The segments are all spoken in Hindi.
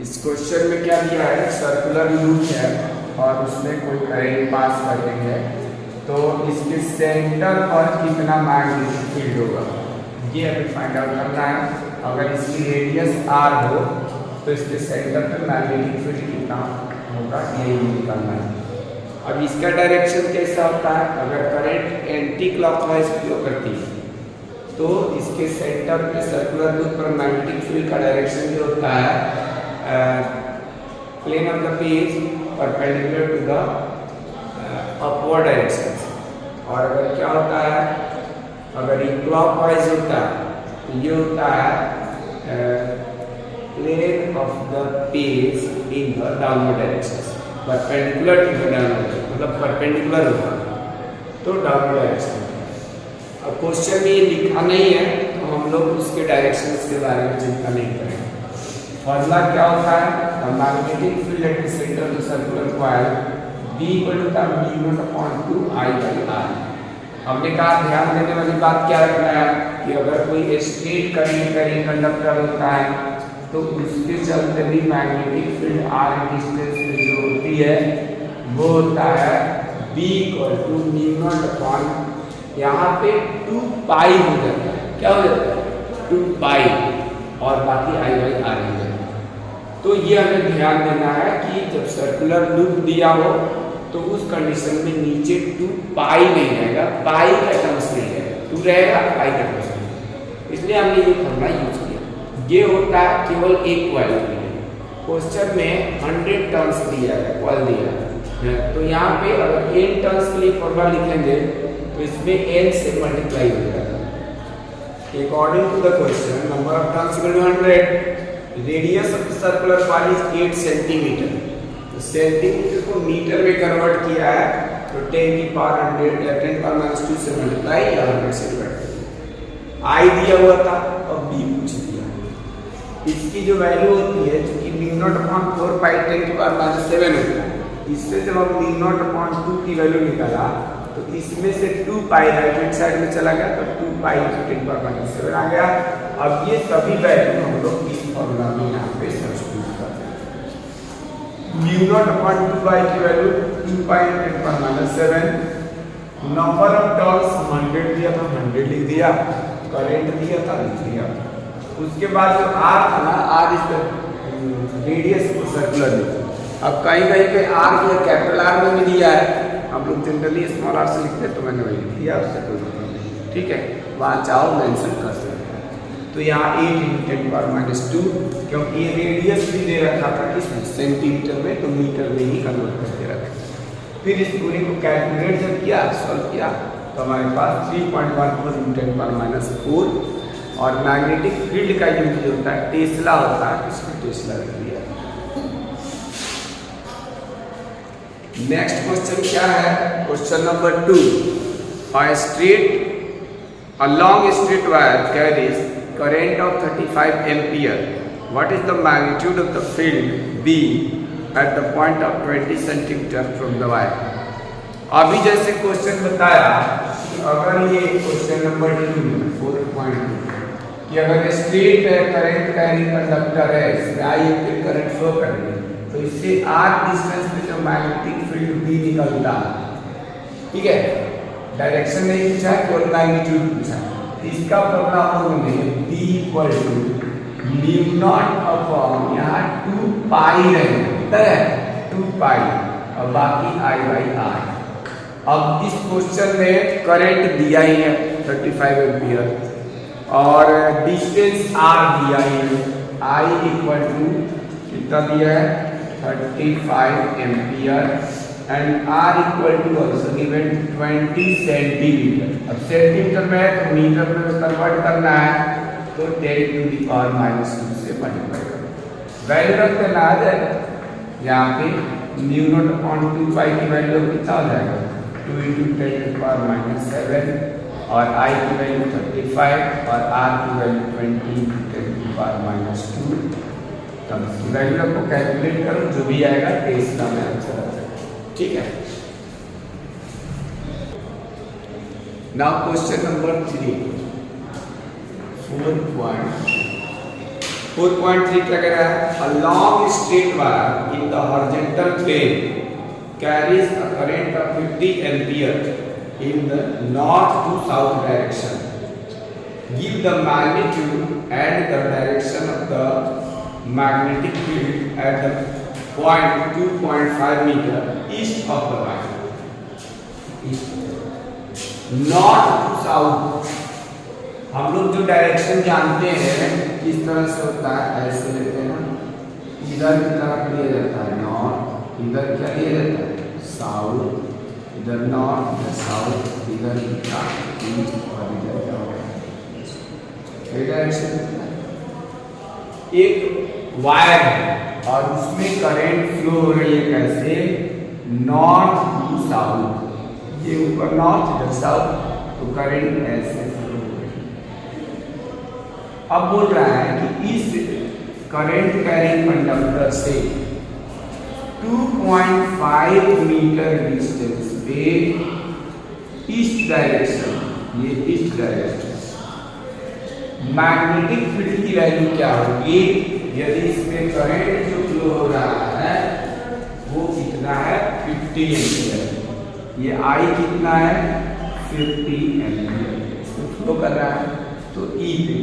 इस क्वेश्चन में क्या दिया है, सर्कुलर लूप है और उसमें कोई करंट पास कर देंगे तो इसके सेंटर पर कितना मैग्नेटिक फील्ड होगा ये अभी फाइंड आउट करना है। अगर इसकी रेडियस r हो तो इसके सेंटर पर मैग्नेटिक फील्ड कितना होगा ये निकालना है। अब इसका डायरेक्शन कैसा होता है, अगर करंट एंटी क्लॉकवाइज फ्लो करती है तो इसके सेंटर पे सर्कुलर लूप पर मैग्नेटिक फील्ड का डायरेक्शन जो होता है plane of the page perpendicular to the upward direction. और अगर क्या होता है, अगर ये क्लॉकवाइज होता है तो ये होता है plane of the page in the downward direction, perpendicular to the downward, मतलब परपेंडिकुलर होगा तो डाउनवर्ड डायरेक्शन। अब क्वेश्चन में ये लिखा नहीं है तो हम लोग उसके डायरेक्शन के बारे में चिंता नहीं करेंगे। फॉर्मूला क्या होता है, magnetic field at the centre of the circular coil B equal to μ0/2 I/r। हमने कहा ध्यान देने वाली बात क्या रखना है कि अगर कोई स्ट्रेट करंट कंडक्टर होता है तो उसके चलते भी मैग्नेटिक फील्ड r डिस्टेंस पे जो होती है वो होता है B इक्वल टू μ0, यहाँ पे 2 पाई हो जाता है, क्या हो जाता है 2 पाई और बाकी I/r हो जाता है। तो ये हमें ध्यान देना है कि जब सर्कुलर लूप दिया हो तो उस कंडीशन में नीचे 2 पाई नहीं रहेगा, पाई का टर्म्स नहीं रहेगा, 2 रहेगा पाई का टर्म्स नहीं। इसलिए हमने ये फॉर्मूला यूज किया। ये होता है केवल एक कॉइल के लिए। क्वेश्चन में 100 टर्म्स दिया है, कॉइल दिया है तो यहाँ पे अगर n टर्म्स के लिए फॉर्मूला लिखेंगे तो इसमें n से मल्टीप्लाई हो जाएगा। According to the question number of turns equal to 100, radius of the circular coil is 8 centimetre. तो सेंटीमीटर को मीटर में कन्वर्ट किया है तो 10⁻⁻² से मल्टीप्लाई या 100 से डिवाइड। आई दिया हुआ था और बी पूछ दिया। इसकी जो वैल्यू होती है जो कि μ0/4 पाई 10⁻⁷ होता है, इससे जब हम μ0/2 की वैल्यू निकाला तो इसमें से 2 पाई राइट हैंड साइड में चला गया तो 2 पाई 10⁻⁷ आ गया। अब ये सभी वैल्यू हम लोग इस फॉर्मूला में यहाँ पे सब्स्टिट्यूट करते हैं। μ0/2 की value 2 pi 10⁻⁷, number of turns 100 दिया था 100 लिख दिया, करंट दिया था लिख दिया। उसके बाद जो r था ना, r is the radius of circular loop. अब कहीं कहीं पे r दिया कैपिटल R में भी दिया है, हम लोग जनरली स्मॉल r से लिखते हैं तो मैंने वही लिख दिया, उससे कोई मतलब नहीं, ठीक है। वहाँ चाहो मेंशन कर सकते हैं। तो यहाँ 8 × 10⁻², क्योंकि ये रेडियस भी दे रखा था किसमें, सेंटीमीटर में, तो मीटर में ही कन्वर्ट करके रखा। फिर इस पूरी को कैलकुलेट जब किया, सॉल्व किया तो हमारे पास 3.14 × 10⁻⁴ और मैग्नेटिक फील्ड का यूनिट जो होता है टेस्ला होता है, इसको टेस्ला लिख दिया। नेक्स्ट क्वेश्चन क्या है, question number 2। A long straight wire carries current of 35 ampere. What is the magnitude of the field B at the point of 20 centimeter from the wire? अभी जैसे क्वेश्चन बताया कि अगर ये क्वेश्चन नंबर 4.2 कि अगर स्ट्रेट करंट कैरिंग कंडक्टर है, इसमें I एम्पीयर करंट फ्लो कर रही है तो इससे r डिस्टेंस पे जो मैग्नेटिक फील्ड B निकलता है, ठीक है, डायरेक्शन नहीं पूछा है, केवल मैग्नीट्यूड पूछा है। इसका फॉर्मूला हम लोगों ने B इक्वल टू μ0 यहाँ 2 पाई रहेगा, 2 पाई और बाकी I/r। अब इस क्वेश्चन में करंट दिया ही है 35 एम्पीयर और डिस्टेंस r दिया ही है, I इक्वल टू कितना दिया है 35 ampere and r equal to also given 20 centimetre. अब सेंटीमीटर में है तो मीटर में कन्वर्ट करना है तो 10⁻⁻² से मल्टीप्लाई करो, वैल्यू रख देना आ जाएगा। यहाँ पे μ0/2 पाई की वैल्यू कितना हो जाएगा 2 × 10⁻⁷ और I की वैल्यू 35 और r की वैल्यू 20 × 10⁻²। तब इसकी वैल्यू आपको कैलकुलेट करो, जो भी आएगा टेस्ला में आंसर आ जाएगा, ठीक है। नाउ क्वेश्चन नंबर 3 4.2 4.3 क्या कह रहा है? A long straight wire in the horizontal plane carries a current of 50 ampere in the north to south direction. Give the magnitude and the direction of the magnetic field at the point 2.5 meter east of the wire. North to south, हम लोग जो डायरेक्शन जानते हैं किस तरह से होता है, ऐसे लेते हैं ना, इधर की तरफ लिया जाता है नॉर्थ, इधर क्या लिया जाता है साउथ, इधर नॉर्थ, इधर साउथ, इधर ईस्ट और इधर क्या होगा डायरेक्शन। एक वायर है और उसमें करंट फ्लो हो रही है कैसे? नॉर्थ टू साउथ, ये ऊपर नॉर्थ इधर साउथ, तो करंट ऐसे फ्लो हो रही है। अब बोल रहा है कि इस करंट कैरिंग कंडक्टर से 2.5 मीटर डिस्टेंस पे ईस्ट डायरेक्शन, ये ईस्ट डायरेक्शन मैग्नेटिक फील्ड की वैल्यू क्या होगी? यदि इसमें करंट जो फ्लो हो रहा है वो कितना है? 50 एम्पीयर। ये आई कितना है? 50 एम्पीयर इसमें फ्लो कर रहा है, तो ई पे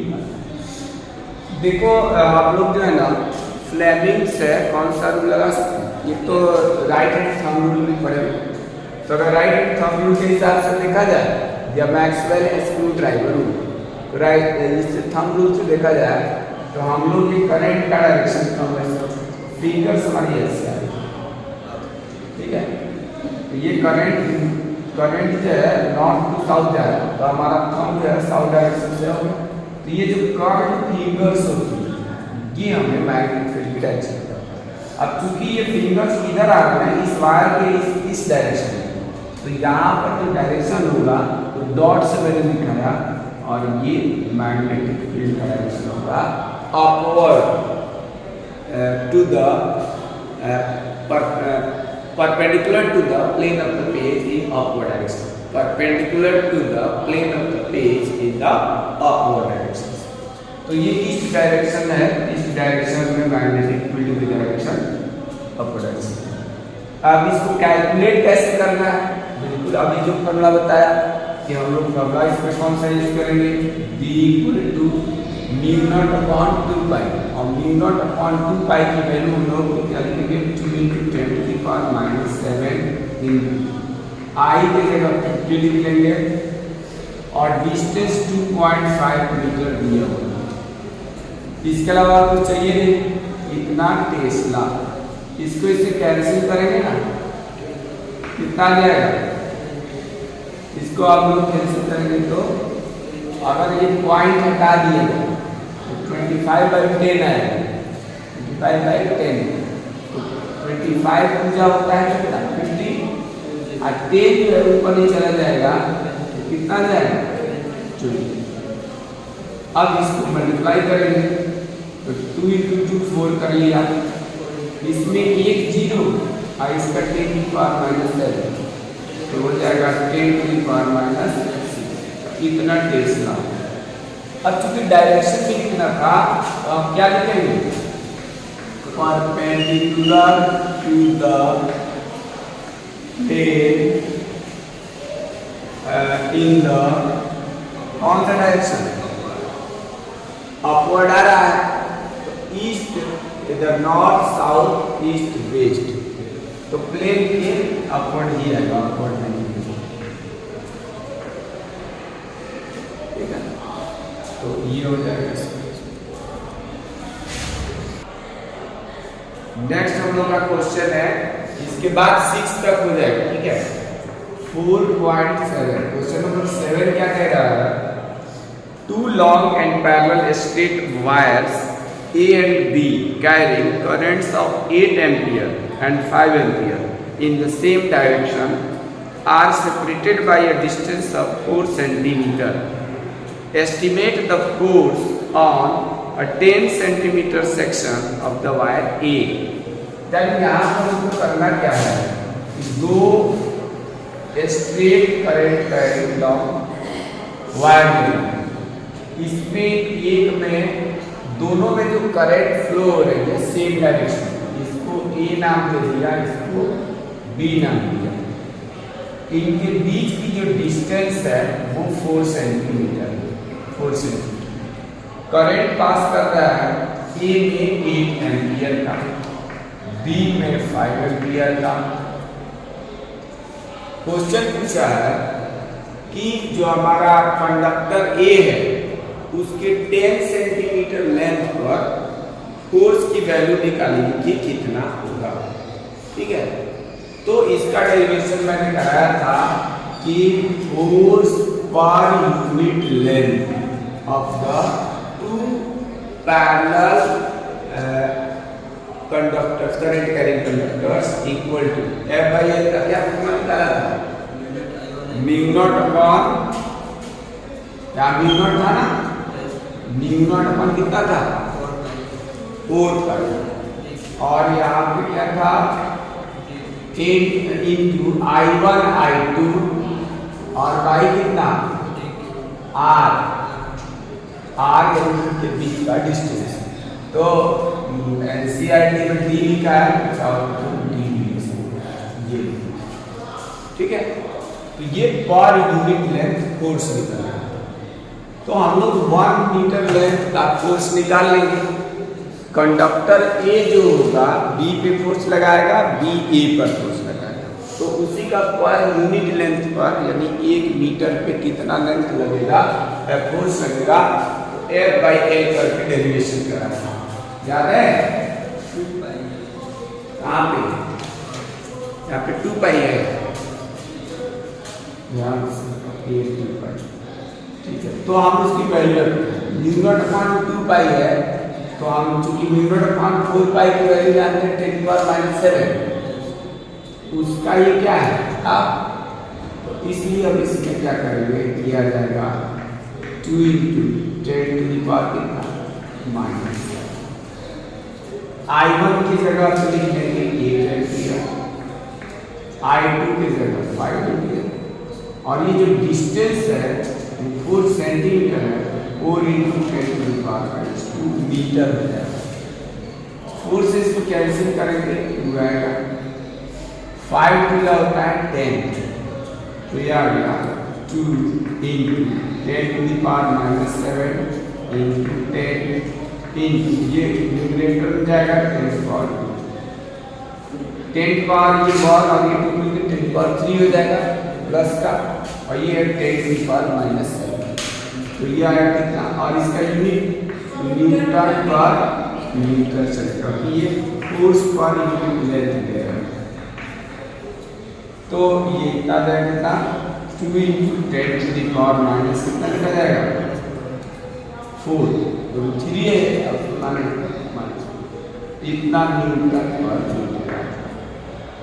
देखो आप लोग जो है ना फ्लेमिंग से कौन सा रूल लगा सकते हैं? ये तो राइट हैंड थंब रूल में पड़ेगा। तो अगर राइट हैंड थंब रूल के हिसाब से देखा जाए या मैक्सवेल स्क्रू ड्राइवर रूल, तो राइट इस थंब रूल से देखा जाए तो हम लोग ये करंट का डायरेक्शन फिंगर्स हमारी ऐसे आ रही है, ठीक है? तो ये करंट जो है नॉर्थ टू साउथ जा रहा है, तो हमारा थंब जो है साउथ डायरेक्शन से होगा। तो ये जो कर्व फिंगर्स होती है ये हमें मैग्नेटिक फील्ड की डायरेक्शन बताता है। अब चूंकि ये फिंगर्स इधर आ रहे हैं इस वायर के इस डायरेक्शन में, तो यहाँ पर जो डायरेक्शन होगा तो डॉट से मैंने दिखाया, और ये मैग्नेटिक फील्ड का डायरेक्शन होगा upward to the perpendicular to the plane of the page in upward direction. Perpendicular to the plane of the page in the upward direction. तो ये ईस्ट डायरेक्शन है, ईस्ट डायरेक्शन में मैग्नेटिक फील्ड की डायरेक्शन अपवर्ड डायरेक्शन। अब इसको कैलकुलेट कैसे करना है? बिल्कुल अभी जो फॉर्मूला बताया कि हम लोग फॉर्मूला इसमें कौन सा यूज करेंगे? D = म्यू नॉट अपॉन 2 पाई, और म्यू नॉट अपॉन 2 पाई की वैल्यू हम लोग क्या लिखेंगे? 2 × 10⁻⁷ इन आई की जगह 50 लिख लेंगे, और डिस्टेंस 2.5 मीटर दिया होगा। इसके अलावा कुछ चाहिए नहीं, इतना टेस्ला, इसको इससे कैंसिल करेंगे ना, कितना आ जाएगा? इसको आप लोग कैंसिल करेंगे तो अगर ये पॉइंट हटा दिए तो 25/10 आएगा, 25/10, तो 25 पूजा होता है कितना? 50, और 10 जो है ऊपर नहीं चला जाएगा तो कितना जाएगा? 24। अब इसको मल्टीप्लाई करेंगे तो 2 × 2 4 कर लिया, इसमें एक जीरो और इसका 10⁻⁷ तो हो जाएगा 10⁻⁶ इतना टेस्ला। अब चूंकि डायरेक्शन भी कितना था तो आप क्या लिखेंगे? Perpendicular to the plane in the कौन सा डायरेक्शन? अपवर्ड आ रहा है, तो ईस्ट, इधर नॉर्थ साउथ ईस्ट वेस्ट, तो प्लेन के अपवर्ड ही आएगा, अपवर्ड नहीं। ठीक है, तो ये हो जाएगा। नेक्स्ट हम लोग का क्वेश्चन है, इसके बाद 6 तक हो जाएगा, ठीक है। 4.7 क्वेश्चन नंबर 7 क्या कह रहा है? 2 long and parallel straight wires A and B carrying currents of 8 ampere and 5 ampere in the same direction are separated by a distance of 4 centimeter. Estimate the force on a 10 centimeter section of the wire A. जब यहाँ पर हमको करना क्या है? 2 straight current carrying long wire, इसमें एक में दोनों में जो करंट फ्लो हो रही है सेम डायरेक्शन, इसको ए नाम दे दिया, इसको बी नाम दिया। इनके बीच की जो डिस्टेंस है वो 4 सेंटीमीटर है, 4 सेंटीमीटर। करंट पास कर रहा है ए में 8 एम्पियर का, बी में 5 एम्पियर का। क्वेश्चन पूछा है कि जो हमारा कंडक्टर ए है उसके 10 सेंटीमीटर लेंथ पर फोर्स की वैल्यू निकालेंगे कि कितना होगा। ठीक है, तो इसका डेरिवेशन मैंने कराया था कि force per unit length of the 2 parallel conductors, current carrying conductors equal to F by L का क्या फॉर्मूला निकाला था, म्यू नॉट अपॉन, क्या म्यू नॉट था ना, म्यू नॉट अपॉन कितना था 4 पाई, और यहाँ पे क्या था 8 इंटू I1 I2 और बाई कितना R के बीच का डिस्टेंस। तो एनसीईआरटी में डी लिखा है और डी ये, ठीक है। तो ये पर यूनिट लेंथ फोर्स निकलना है, तो हम लोग 1 मीटर लेंथ का फोर्स निकाल लेंगे। कंडक्टर ए जो होगा बी पे फोर्स लगाएगा, बी ए पर फोर्स लगाएगा, तो उसी का पर यूनिट लेंथ पर यानी 1 मीटर पे कितना लेंथ लगेगा, फोर्स लगेगा, तो F बाई L करके डेरिवेशन कराना याद है। कहाँ पे, यहाँ पे 2 पाई है, यहाँ पे 2 पाई, ठीक है। तो हम उसकी वैल्यू म्यू नॉट अपॉन 2 पाई है, तो हम चूंकि म्यू नॉट अपॉन 4 पाई की वैल्यू जानते हैं 10 पावर -7, उसका ये क्या है अब, तो इसलिए अब इसमें क्या करेंगे, किया जाएगा 2 इंटू 10 टू द पावर कितना -7। I1 की जगह पे लिख देंगे 8 एम्पियर, I2 की जगह 5 एम्पियर, और ये जो डिस्टेंस है 4 सेंटीमीटर है, 4 into 10 to the power 2 metre हो जाएगा। 4 से इसको कैंसिल करेंगे तो आएगा 5 टू होता है 10, तो ये आ गया 2 into 10 to the power -7 into 10 into ये न्यूमरेटर में जाएगा 10 पावर 10 पावर ये बार और ये 2 मिलकर 10 पावर 3 हो जाएगा प्लस का, और ये है 10 पावर -7, तो ये आया कितना, और इसका यूनिट न्यूटन पर मीटर चलेगा, ये फोर्स पर यूनिट लेंथ है। तो ये कितना जाएगा, 2 into 10 to the power minus कितना लिखा जाएगा 4, तो 3 है इतना न्यूटन पर मीटर।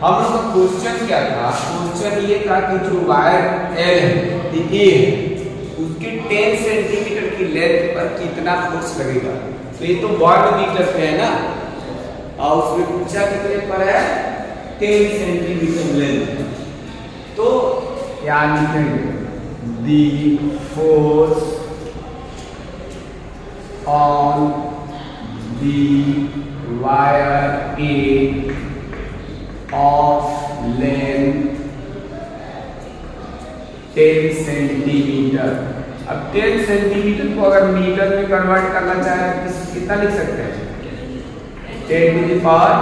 हम लोग का क्वेश्चन क्या था, क्वेश्चन ये था कि जो वायर L है ए उसके 10 सेंटीमीटर की लेंथ पर कितना फोर्स लगेगा। तो ये तो 1 मीटर पे है ना, और उसमें पूछा कितने पर है 10 सेंटीमीटर लेंथ, तो क्या लिखेंगे, the force on the wire A of length 10 centimetre. अब 10 सेंटीमीटर को अगर मीटर में कन्वर्ट करना चाहे तो कितना लिख सकते हैं, 10 टू द पावर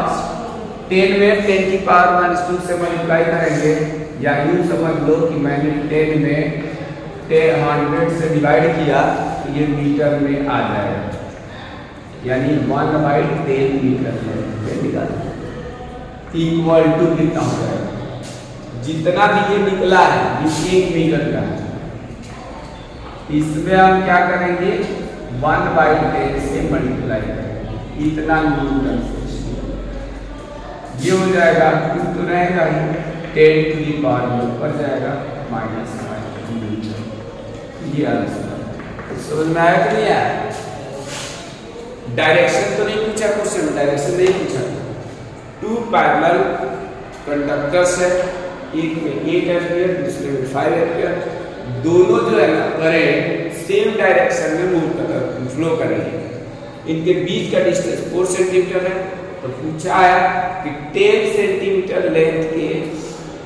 10 में 10 की पावर -2 से मल्टीप्लाई करेंगे, या यूँ समझ लो कि मैंने 10 में 100 से डिवाइड किया तो ये मीटर में आ जाएगा, यानी 1/10 मीटर निकाल इक्वल टू कितना हो जाएगा, जितना भी ये निकला है ये 1 मीटर का है, इसमें हम क्या करेंगे 1/10 से मल्टीप्लाई करेंगे, इतना न्यूटन फोर्स ये हो जाएगा, तो रहेगा ही 10 टू द पावर ऊपर जाएगा -5 मीटर। ये आंसर समझ में आया कि नहीं आया। डायरेक्शन तो नहीं पूछा क्वेश्चन, डायरेक्शन नहीं पूछा। 2 पैरेलल कंडक्टर्स है, एक में 8 एम्पियर दूसरे में 5 एम्पियर, दोनों जो है ना करंट सेम डायरेक्शन में मूव कर फ्लो करेंगे, इनके बीच का डिस्टेंस 4 सेंटीमीटर है। तो पूछा है कि 10 सेंटीमीटर लेंथ के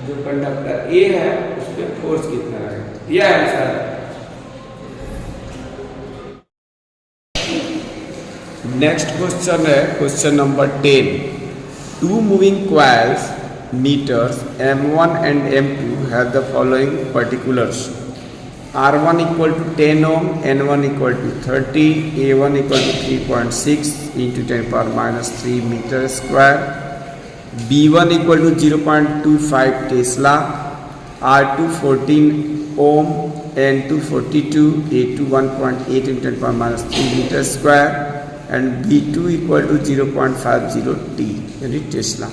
जो कंडक्टर ए है उस पर फोर्स कितना लगेगा। यह है आंसर। नेक्स्ट क्वेश्चन है question number 10। Two moving coils meters M1 and M2 have the following particulars: R1 equal to 10 ohm, N1 equal to 30, A1 equal to 3.6 into 10 power minus 3 meter square, B1 equal to 0.25 Tesla, R2 14 ohm, N2 42, A2 1.8 into 10 power minus 3 meter square, and B2 equal to 0.50 T यानी Tesla.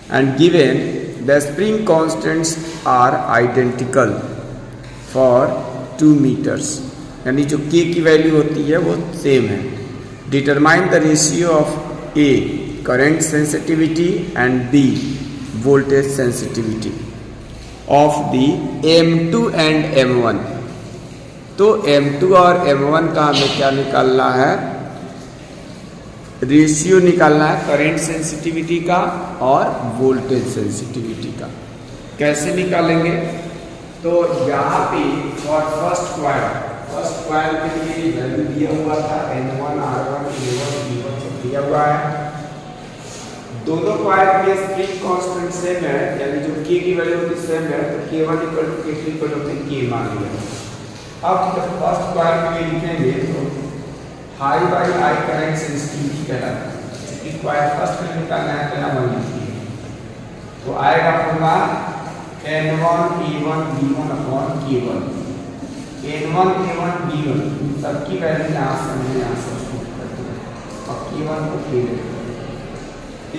And given the spring constants are identical for 2 meters, यानी जो K की वैल्यू होती है वो सेम है. Determine the ratio of A current sensitivity and B voltage sensitivity of the M2 and M1. तो M2 और M1 का हमें क्या निकालना है, रेशियो निकालना है करंट सेंसिटिविटी का और वोल्टेज सेंसिटिविटी का. कैसे निकालेंगे, तो यहाँ पे फॉर फर्स्ट क्वाइल के लिए वैल्यू दिया हुआ था N1 R1 A1 B1 सब दिया हुआ है. दोनों क्वाइल के स्प्रिंग कांस्टेंट सेम है, यानी जो K की वैल्यू होती सेम है, तो K1 equal to K2 equal to K मान लिया. अब जब फर्स्ट क्वाइल के लिए लिखेंगे तो high by I current sensitivity कहलाता है. क्योंकि क्वाइल फर्स्ट में निकालना है तो ना मान लीजिए, तो आएगा formula N1 A1 B1 upon K1. N1 A1 B1 सबकी वैल्यू यहाँ से हमने यहाँ से करते हैं और K1 को K लेते हैं.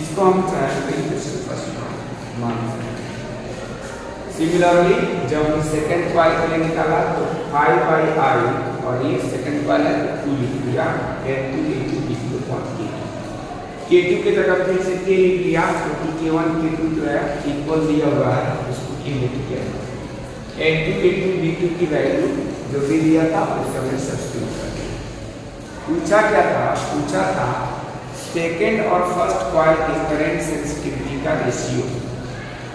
इसको हम फर्स्ट मान सकते हैं. सिमिलरली जब हम सेकेंड क्वाइल के लिए निकाला तो 5 बाई आई और ये सेकंड क्वाइल है 2 लिख लिया N2 A2 B2 upon K2 की जगह फिर से K लिख लिया क्योंकि K1 K2 जो है इक्वल दिया हुआ है, उसको K लिख किया. N2 A2 B2 की वैल्यू जो भी दिया था उसको हमने सब्स्टिट्यूट कर दिया. पूछा क्या था, पूछा था सेकेंड और फर्स्ट क्वाइल के करंट सेंसिटिविटी का रेशियो.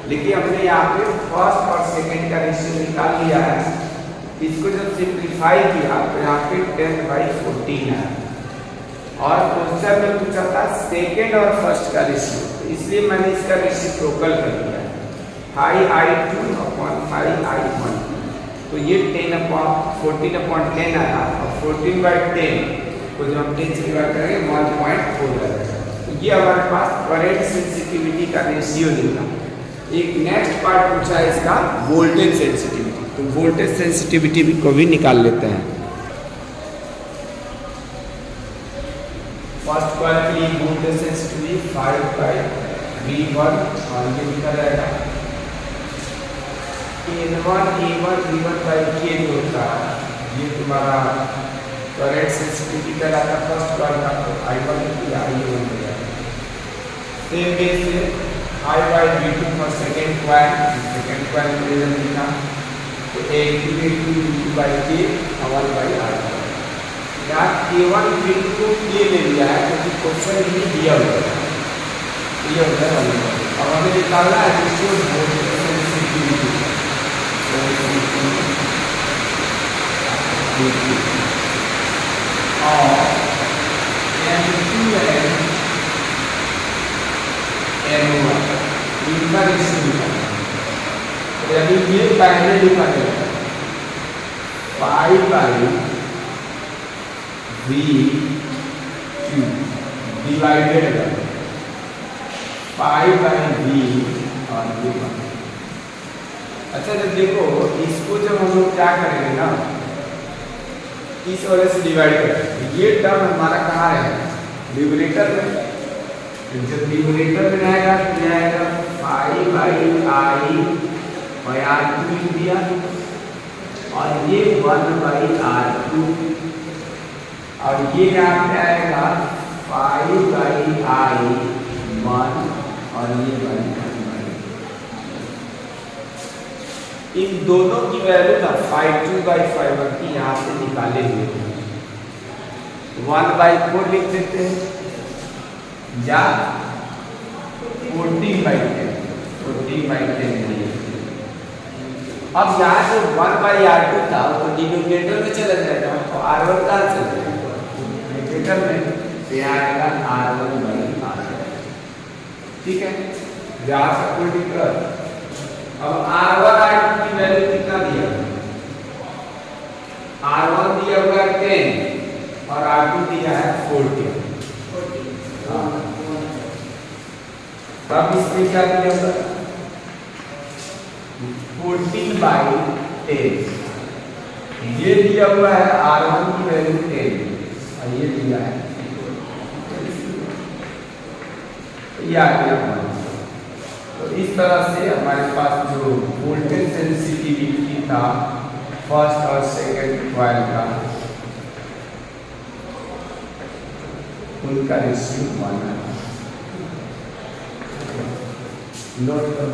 लेकिन हमने यहाँ पे फर्स्ट और सेकेंड का रेशियो निकाल लिया है. इसको जब सिंप्लीफाई किया तो यहाँ पे 10/14 है और क्वेश्चन में पूछा था सेकेंड और फर्स्ट का रेशियो, तो इसलिए मैंने इसका रेसिप्रोकल कर दिया है high I2 upon high I1. तो ये 14/10 आया और 14/10 को जब हम 10 से डिवाइड करेंगे 1.4 आएगा. तो ये हमारे पास करंट सेंसिटिविटी का रेशियो निकला. एक नेक्स्ट पार्ट पूछा है इसका वोल्टेज सेंसिटिविटी, तो वोल्टेज सेंसिटिविटी भी को भी निकाल लेते हैं. फर्स्ट क्वाइल के लिए वोल्टेज सेंसिटिविटी 5/V1 और ये लिखा जाएगा N1 A1 B1 by K जो होता है, ये तुम्हारा करंट सेंसिटिविटी कहलाता है फर्स्ट क्वाइल का. तो I1 या I1 हो जाएगा. सेम वे से I by B2 for second coil के लिए लिखा तो A2 B2 by K 1 by R. यहाँ K1 K2 को K ले लिया है क्योंकि क्वेश्चन भी दिया हुआ है. ये होता है 1. अब हमें निकालना है रेशियो वोल्टेज सेंसिटिविटी और N2 N1 इनका रेशियो निकालना है. यानी ये पहले लिखा जाएगा 5 by V2 divided by 5 by V और V1. अच्छा जब देखो इसको जब हम लोग क्या करेंगे ना, इस वाले से डिवाइड करेंगे. ये टर्म हमारा कहाँ है, न्यूमरेटर में. जब न्यूमरेटर में आएगा तो आएगा 5 बाई आई और R2 लिख दिया और ये 1 बाई R2 और ये यहाँ पे आएगा 5 बाई आई 1 और ये बाई. इन दोनों की वैल्यू ना 5/2/5 की यहाँ से निकाले हुए. 1/4 लिख देते हैं या 14/10 नहीं। अब यहाँ जो 1/R2 था वो डिनोमिनेटर में चला जाएगा, तो R1 कहाँ चला जाएगा न्यूमरेटर में, तो यहाँ आएगा R1/R2। ठीक है, यहाँ से कोई दिक्कत। अब R1 की वैल्यू कितना दिया, R1 दिया हुआ है 10 और R2 दिया है 14। अब इसमें क्या दिया होगा 14/10, ये दिया हुआ है R1 की वैल्यू 10 और ये दिया है ये आ गया हमारे। तो इस तरह से हमारे पास जो वोल्टेज सेंसिटिविटी था फर्स्ट और सेकंड कॉइल का, उनका रेशियो 1 है। नोट करो।